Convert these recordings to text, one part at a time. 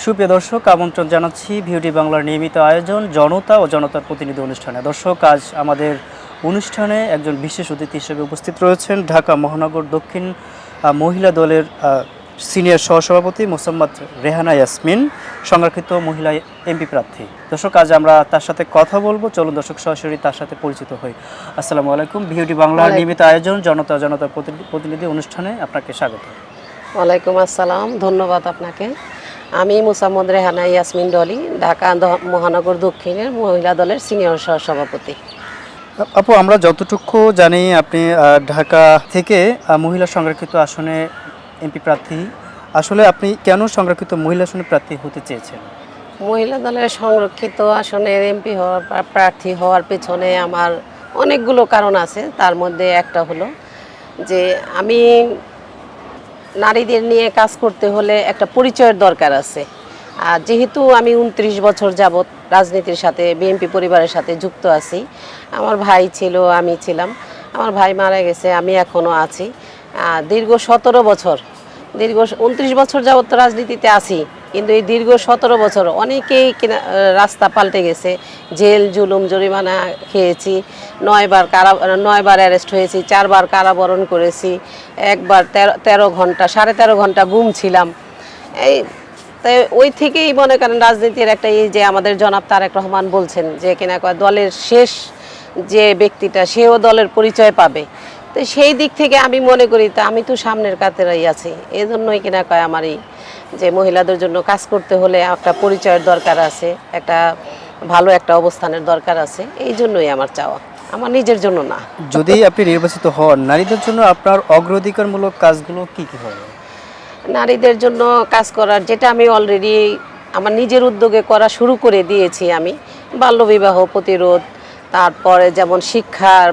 সুপ্রিয় দর্শক, আমন্ত্রণ জানাচ্ছি ভিউটি বাংলার নিয়মিত আয়োজন জনতা ও জনতার প্রতিনিধি অনুষ্ঠানে। দর্শক, আজ আমাদের অনুষ্ঠানে একজন বিশেষ অতিথি হিসেবে উপস্থিত রয়েছেন ঢাকা মহানগর দক্ষিণ মহিলা দলের সিনিয়র সহসভাপতি মোসাম্মদ রেহানা ইয়াসমিন, সংরক্ষিত মহিলা এমপি প্রার্থী। দর্শক, আজ আমরা তার সাথে কথা বলবো। চলুন দর্শক, সরাসরি তার সাথে পরিচিত হই। আসসালামু আলাইকুম। ভিউটি বাংলার নিয়মিত আয়োজন জনতা ও জনতার প্রতিনিধি অনুষ্ঠানে আপনাকে স্বাগত। ওয়ালাইকুম আসসালাম, ধন্যবাদ আপনাকে। আমি মোসাম্মদ রেহানা ইয়াসমিন ডলি, ঢাকা মহানগর দক্ষিণের মহিলা দলের সিনিয়র সহসভাপতি। আপু, আমরা যতটুকু জানি আপনি ঢাকা থেকে মহিলা সংরক্ষিত আসনে এমপি প্রার্থী। আসলে আপনি কেন সংরক্ষিত মহিলা আসনে প্রার্থী হতে চেয়েছেন? মহিলা দলের সংরক্ষিত আসনের এমপি হওয়ার প্রার্থী হওয়ার পেছনে আমার অনেকগুলো কারণ আছে। তার মধ্যে একটা হলো যে আমি নারীদের নিয়ে কাজ করতে হলে একটা পরিচয়ের দরকার আছে। আর যেহেতু আমি 29 বছর যাবৎ রাজনীতির সাথে, বিএনপি পরিবারের সাথে যুক্ত আছি। আমার ভাই ছিল, আমি ছিলাম, আমার ভাই মারা গেছে, আমি এখনও আছি। দীর্ঘ 29 বছর যাবৎ তো রাজনীতিতে আছি, কিন্তু এই দীর্ঘ 17 বছর অনেকেই রাস্তা পাল্টে গেছে। জেল জুলুম জরিমানা খেয়েছি, 9বার অ্যারেস্ট হয়েছি, 4বার কারাবরণ করেছি, একবার 13 ঘন্টা 13.5 ঘন্টা গুম ছিলাম। এই তাই ওই থেকেই মনে করেন রাজনীতির একটা, এই যে আমাদের জনাব তারেক রহমান বলছেন যে কিনা কয় দলের শেষ যে ব্যক্তিটা সেও দলের পরিচয় পাবে। তো সেই দিক থেকে আমি মনে করি তা আমি তো সামনের কাতারেই আছি। এই জন্যই কিনা কয় আমার এই যে মহিলাদের জন্য কাজ করতে হলে একটা পরিচয়ের দরকার আছে, একটা ভালো একটা অবস্থানের দরকার আছে। এই জন্যই আমার চাওয়া, আমার নিজের জন্য না। যদি আপনি নির্বাচিত হন, নারীদের জন্য আপনার অগ্রাধিকারমূলক কাজগুলো কি কি হবে? নারীদের জন্য কাজ করার, যেটা আমি অলরেডি আমার নিজের উদ্যোগে করা শুরু করে দিয়েছি, আমি বাল্যবিবাহ প্রতিরোধ, তারপরে যেমন শিক্ষার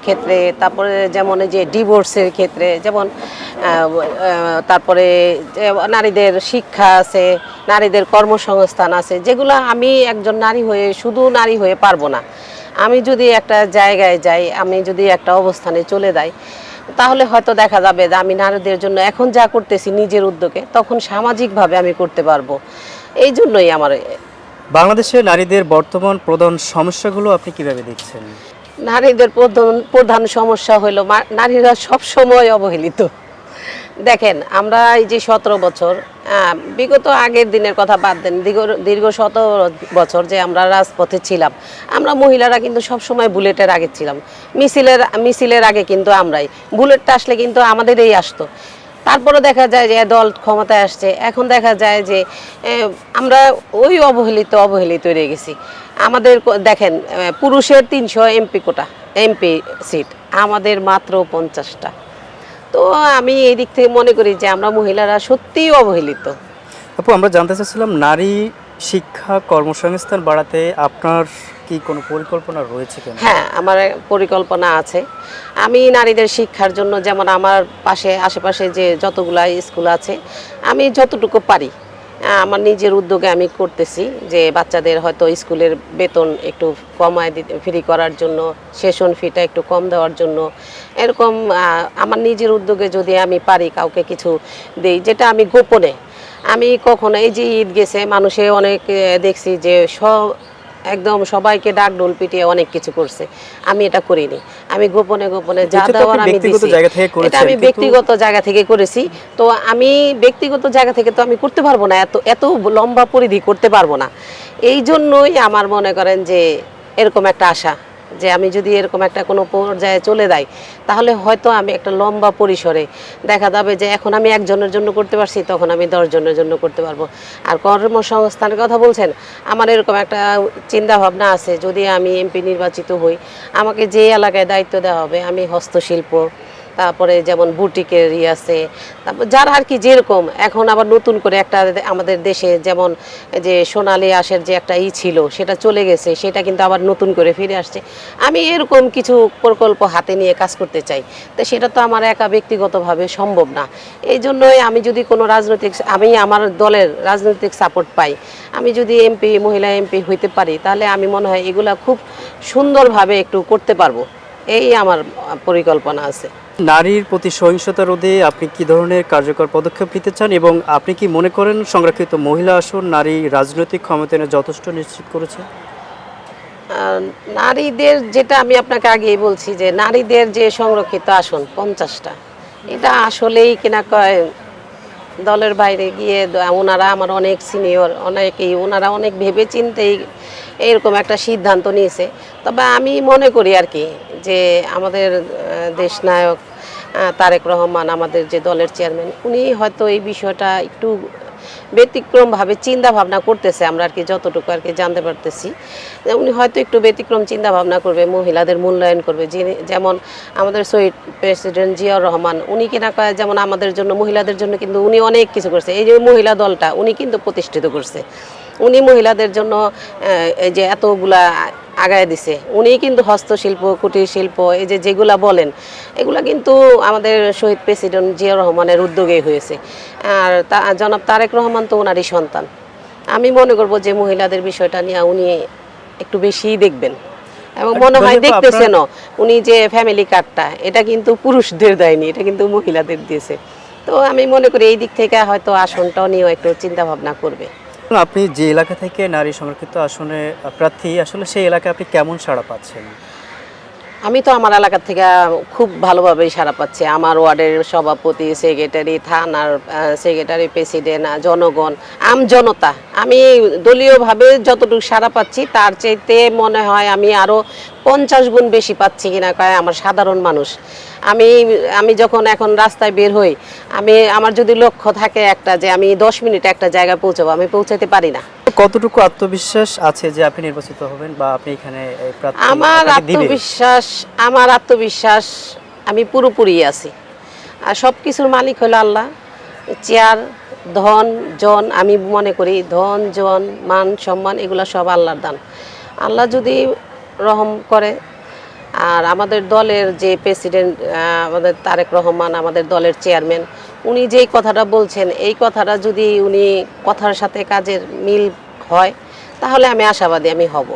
ক্ষেত্রে, তারপরে যেমন যে ডিভোর্সের ক্ষেত্রে, যেমন তারপরে নারীদের শিক্ষা আছে, নারীদের কর্মসংস্থান আছে, যেগুলো আমি একজন নারী হয়ে, শুধু নারী হয়ে পারবো না। আমি যদি একটা জায়গায় যাই, আমি যদি একটা অবস্থানে চলে যাই, তাহলে হয়তো দেখা যাবে যে আমি নারীদের জন্য এখন যা করতেছি নিজের উদ্যোগে, তখন সামাজিকভাবে আমি করতে পারবো। এই জন্যই আমার। বাংলাদেশে নারীদের বর্তমান প্রধান সমস্যাগুলো আপনি কিভাবে দেখছেন? নারীদের প্রধান সমস্যা হলো নারীরা সব সময় অবহেলিত। দেখেন, আমরা এই যে 17 বছর, বিগত আগের দিনের কথা বাদ দেন, দীর্ঘ 17 বছর যে আমরা রাজপথে ছিলাম, আমরা মহিলারা কিন্তু সব সময় বুলেটের আগে ছিলাম। মিছিলের আগে কিন্তু আমরাই, বুলেটটা আসলে কিন্তু আমাদেরই আসতো। তারপরে দেখা যায় যে দল ক্ষমতায় আসছে, এখন দেখা যায় যে আমরা ওই অবহেলিত রয়ে গেছি। আমাদের দেখেন, পুরুষের 300 এমপি কোটা, এমপি সিট, আমাদের মাত্র 50টা। তো আমি এই দিক থেকে মনে করি যে আমরা মহিলারা সত্যিই অবহেলিত। আপু, আমরা জানতে চাচ্ছিলাম নারী শিক্ষা কর্মসংস্থান বাড়াতে আপনার কি কোনো পরিকল্পনা রয়েছে কিনা? হ্যাঁ, আমার পরিকল্পনা আছে। আমি নারীদের শিক্ষার জন্য, যেমন আমার আশেপাশে যে যতগুলা স্কুল আছে, আমি যতটুকু পারি আমার নিজের উদ্যোগে আমি করতেছি। যে বাচ্চাদের হয়তো স্কুলের বেতন একটু কমায় দিতে, ফ্রি করার জন্য, সেশন ফিটা একটু কম দেওয়ার জন্য, এরকম আমার নিজের উদ্যোগে যদি আমি পারি কাউকে কিছু দেই, যেটা আমি গোপনে, আমি কখনো, এই যে ঈদ গেছে, মানুষে অনেক দেখছি যে একদম সবাইকে ডাক ডোল পিটিয়ে অনেক কিছু করছে, আমি এটা করিনি। আমি গোপনে যা দেওয়ার আমি দিয়েছি, এটা আমি ব্যক্তিগত জায়গা থেকে করেছি। তো আমি ব্যক্তিগত জায়গা থেকে তো আমি করতে পারবো না, এত লম্বা পরিধি করতে পারবো না। এই জন্যই আমার মনে করেন যে এরকম একটা আশা, যে আমি যদি এরকম একটা কোনো পর্যায়ে চলে যাই, তাহলে হয়তো আমি একটা লম্বা পরিসরে দেখা যাবে যে এখন আমি একজনের জন্য করতে পারছি, তখন আমি 10 জনের জন্য করতে পারবো। আর কর্মসংস্থানের কথা বলছেন, আমার এরকম একটা চিন্তা ভাবনা আছে, যদি আমি এমপি নির্বাচিত হই, আমাকে যে এলাকায় দায়িত্ব দেওয়া হবে, আমি হস্তশিল্প, তারপরে যেমন বুটিকের আছে, তারপর যারা আর কি যেরকম, এখন আবার নতুন করে একটা আমাদের দেশে যেমন যে সোনালী আঁশের যে একটা ছিল, সেটা চলে গেছে, সেটা কিন্তু আবার নতুন করে ফিরে আসছে। আমি এরকম কিছু প্রকল্প হাতে নিয়ে কাজ করতে চাই। তো সেটা তো আমার একা ব্যক্তিগতভাবে সম্ভব না। এই জন্যই আমি যদি কোনো আমি আমার দলের রাজনৈতিক সাপোর্ট পাই, আমি যদি এমপি, মহিলা এমপি হইতে পারি, তাহলে আমি মনে হয় এগুলা খুব সুন্দরভাবে একটু করতে পারবো। এই আমার পরিকল্পনা আছে। নারীর প্রতি সহিংসতা রোধে আপনি কি ধরনের কার্যকর পদক্ষেপ নিতে চান এবং আপনি কি মনে করেন সংরক্ষিত মহিলা আসন নারী রাজনৈতিক ক্ষমতায়নে যথেষ্ট নিশ্চিত করেছে? নারীদের যেটা আমি আপনাকে আগেই বলছি যে নারীদের যে সংরক্ষিত আসন 50টা, এটা আসলেই কিনা কয় দলের বাইরে গিয়ে ওনারা আমার অনেক সিনিয়র, অনেকেই ওনারা অনেক ভেবে চিন্তেই এরকম একটা সিদ্ধান্ত নিয়েছে। তবে আমি মনে করি আর কি যে আমাদের দেশনায়ক তারেক রহমান, আমাদের যে দলের চেয়ারম্যান, উনি হয়তো এই বিষয়টা একটু ব্যতিক্রমভাবে চিন্তা ভাবনা করতেছে। আমরা আর কি যতটুকু আর কি জানতে পারতেছি যে উনি হয়তো একটু ব্যতিক্রম চিন্তা ভাবনা করবে, মহিলাদের মূল্যায়ন করবে। যেমন আমাদের শহীদ প্রেসিডেন্ট জিয়াউর রহমান, উনি কিনা কয় যেমন আমাদের জন্য, মহিলাদের জন্য কিন্তু উনি অনেক কিছু করছে। এই যে মহিলা দলটা উনি কিন্তু প্রতিষ্ঠিত করছে। উনি মহিলাদের জন্য এই যে এতগুলা আগায় দিছে, উনি কিন্তু হস্তশিল্প, কুটির শিল্প, এই যে যেগুলা বলেন, এগুলা কিন্তু আমাদের শহীদ প্রেসিডেন্ট জিয়াউর রহমানের উদ্যোগেই হয়েছে। আর জনাব তারেক রহমান তো ওনারই সন্তান। আমি মনে করব যে মহিলাদের বিষয়টা নিয়ে উনি একটু বেশিই দেখবেন এবং মনে হয় দেখতেছেনও। উনি যে ফ্যামিলি কার্ডটা, এটা কিন্তু পুরুষদের দেয়নি, এটা কিন্তু মহিলাদের দিয়েছে। তো আমি মনে করি এই দিক থেকে হয়তো আসনটাও নিয়েও একটু চিন্তা ভাবনা করবে। আপনি যে এলাকা থেকে নারী সংরক্ষিত আসনে প্রার্থী, আসলে সেই এলাকায় আপনি কেমন সাড়া পাচ্ছেন? আমি তো আমার এলাকা থেকে খুব ভালোভাবেই সাড়া পাচ্ছি। আমার ওয়ার্ডের সভাপতি, সেক্রেটারি, থানার সেক্রেটারি, প্রেসিডেন্ট, জনগণ, জনতা, আমি দলীয়ভাবে যতটুকু সাড়া পাচ্ছি তার চাইতে মনে হয় আমি আরও 50 গুণ বেশি পাচ্ছি কিনা কয় আমার সাধারণ মানুষ। আমি আমি যখন এখন রাস্তায় বের হই, আমার যদি লক্ষ্য থাকে একটা যে আমি 10 মিনিটে একটা জায়গায় পৌঁছাবো, আমি পৌঁছাতে পারি না। কতটুকু আত্মবিশ্বাস আছে যে আপনি নির্বাচিত হবেন বা আপনি এখানে প্রার্থী আপনাকে দিবে? আমার আত্মবিশ্বাস আমি পুরোপুরি আছি। আর সব কিছুর মালিক হলো আল্লাহ। চেয়ার, ধন, জন, আমি মনে করি ধন, জন, মান, সম্মান এগুলো সব আল্লাহর দান। আল্লাহ যদি রহম করে, আর আমাদের দলের যে প্রেসিডেন্ট আমাদের তারেক রহমান, আমাদের দলের চেয়ারম্যান, উনি যেই কথাটা বলছেন, এই কথাটা যদি উনি কথার সাথে কাজের মিল হয়, তাহলে আমি আশাবাদী আমি হব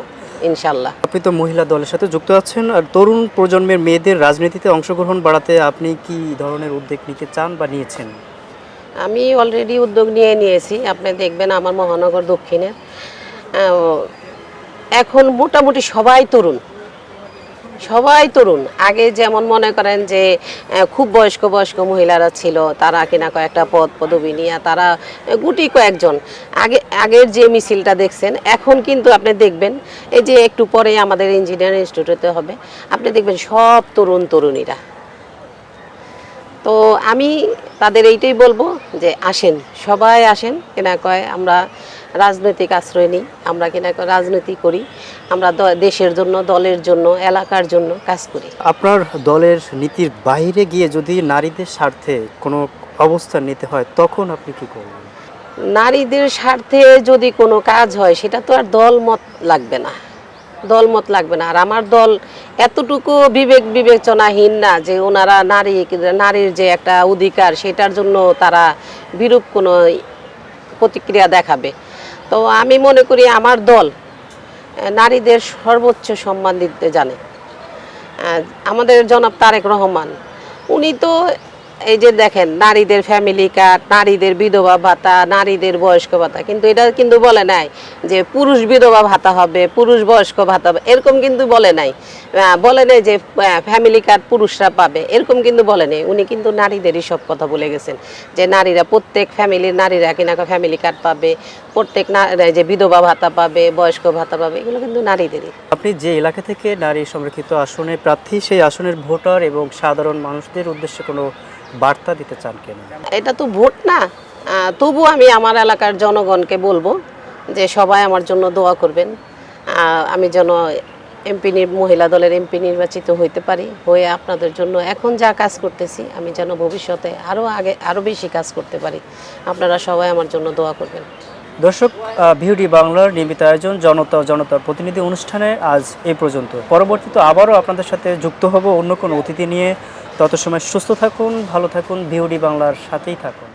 ইনশাল্লাহ। আপনি তো মহিলা দলের সাথে যুক্ত আছেন, আর তরুণ প্রজন্মের মেয়েদের রাজনীতিতে অংশগ্রহণ বাড়াতে আপনি কি ধরনের উদ্যোগ নিতে চান বা নিয়েছেন? আমি অলরেডি উদ্যোগ নিয়েছি। আপনি দেখবেন আমার মহানগর দক্ষিণের এখন মোটামুটি সবাই তরুণ, সবাই তরুণ। আগে যেমন মনে করেন যে খুব বয়স্ক বয়স্ক মহিলারা ছিল, তারা কিনা কয়েকটা পদ পদবি নিয়ে তারা গুটি কয়েকজন। আগের যে মিছিলটা দেখছেন, এখন কিন্তু আপনি দেখবেন এই যে একটু পরে আমাদের ইঞ্জিনিয়ারিং ইনস্টিটিউটে হবে, আপনি দেখবেন সব তরুণ তরুণীরা। তো আমি তাদের এইটাই বলবো যে আসেন, সবাই আসেন, কিনা কয় আমরা রাজনৈতিক আশ্রয় নিই, আমরা কিনা কয় রাজনীতি করি, আমরা দেশের জন্য, দলের জন্য, এলাকার জন্য কাজ করি। আপনার দলের নীতির বাইরে গিয়ে যদি নারীদের স্বার্থে কোনো অবস্থান নিতে হয়, তখন আপনি কি করবেন? নারীদের স্বার্থে যদি কোনো কাজ হয়, সেটা তো আর দলমত লাগবে না, দলমত লাগবে না। আর আমার দল এতটুকু বিবেচনাহীন না যে ওনারা নারীর যে একটা অধিকার, সেটার জন্য তারা বিরূপ কোনো প্রতিক্রিয়া দেখাবে। তো আমি মনে করি আমার দল নারীদের সর্বোচ্চ সম্মান দিতে জানে। আমাদের জনাব তারেক রহমান, উনি তো এই যে দেখেন নারীদের ফ্যামিলি কার্ড, নারীদের বিধবা ভাতা, নারীদের বয়স্ক ভাতা, কিন্তু এটা কিন্তু বলে নাই যে পুরুষ বিধবা ভাতা হবে, পুরুষ বয়স্ক ভাতা হবে, এরকম কিন্তু বলে নাই। বলে নাই যে ফ্যামিলি কার্ড পুরুষরা পাবে, এরকম কিন্তু বলে নাই। উনি কিন্তু নারীদেরই সব কথা বলে গেছেন যে নারীরা, প্রত্যেক ফ্যামিলির নারীরা কিনা ফ্যামিলি কার্ড পাবে, প্রত্যেক যে বিধবা ভাতা পাবে, বয়স্ক ভাতা পাবে, এগুলো কিন্তু নারীদেরই। আপনি যে এলাকা থেকে নারী সংরক্ষিত আসনে প্রার্থী, সেই আসনের ভোটার এবং সাধারণ মানুষদের উদ্দেশ্যে কোনো বার্তা দিতে চান কেন? এটা তো ভোট না, তবু আমি আমার এলাকার জনগণকে বলবো যে সবাই আমার জন্য দোয়া করবেন। আমি যেন মহিলা দলের এমপি নির্বাচিত হইতে পারি, হয়ে আপনাদের জন্য এখন যা কাজ করতেছি আমি যেন ভবিষ্যতে আরও বেশি কাজ করতে পারি। আপনারা সবাই আমার জন্য দোয়া করবেন। দর্শক, ভিউডি বাংলার নিয়মিত আয়োজন জনতা ও জনতার প্রতিনিধি অনুষ্ঠানে আজ এই পর্যন্ত। পরবর্তীতে আবারও আপনাদের সাথে যুক্ত হব অন্য কোনো অতিথি নিয়ে। তত সময় সুস্থ থাকুন, ভালো থাকুন, ভিউডি বাংলার সাথেই থাকুন।